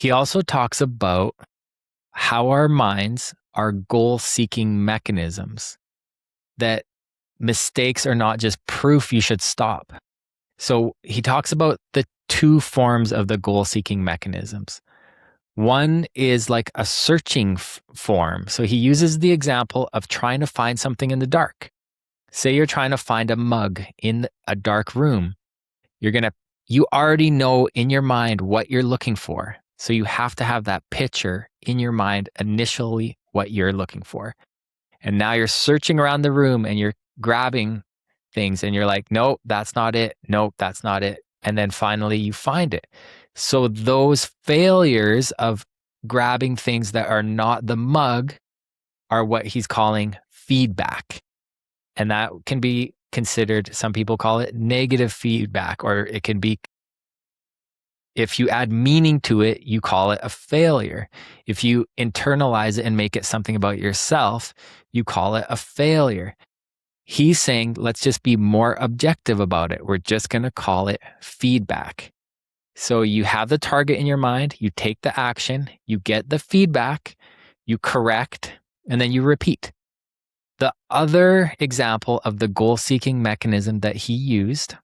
He also talks about how our minds are goal-seeking mechanisms, that mistakes are not just proof you should stop. So he talks about the two forms of the goal-seeking mechanisms. One is like a searching form. So he uses the example of trying to find something in the dark. Say you're trying to find a mug in a dark room. You already know in your mind what you're looking for. So you have to have that picture in your mind initially what you're looking for. And now you're searching around the room and you're grabbing things and you're like, nope, that's not it. Nope, that's not it. And then finally you find it. So those failures of grabbing things that are not the mug are what he's calling feedback. And that can be considered, some people call it negative feedback, or it can be, if you add meaning to it, you call it a failure. If you internalize it and make it something about yourself, you call it a failure. He's saying, let's just be more objective about it. We're just going to call it feedback. So you have the target in your mind, you take the action, you get the feedback, you correct, and then you repeat. The other example of the goal-seeking mechanism that he used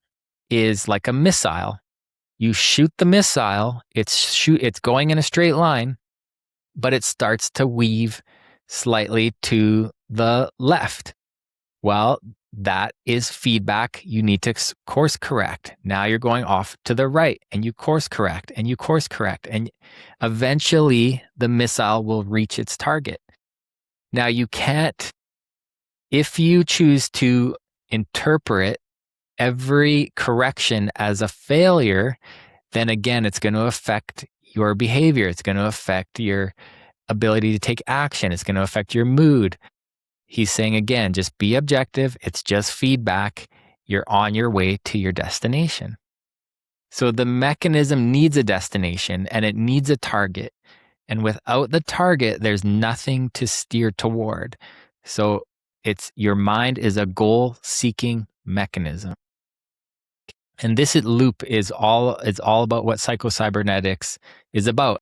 is like a missile. You shoot the missile, it's going in a straight line, but it starts to weave slightly to the left. Well, that is feedback. You need to course correct. Now you're going off to the right and you course correct and you course correct. And eventually the missile will reach its target. Now you can't, if you choose to interpret every correction as a failure, then again, it's going to affect your behavior. It's going to affect your ability to take action. It's going to affect your mood. He's saying, again, just be objective. It's just feedback. You're on your way to your destination. So the mechanism needs a destination and it needs a target. And without the target, there's nothing to steer toward. So your mind is a goal-seeking mechanism. And this loop is all about what psychocybernetics is about.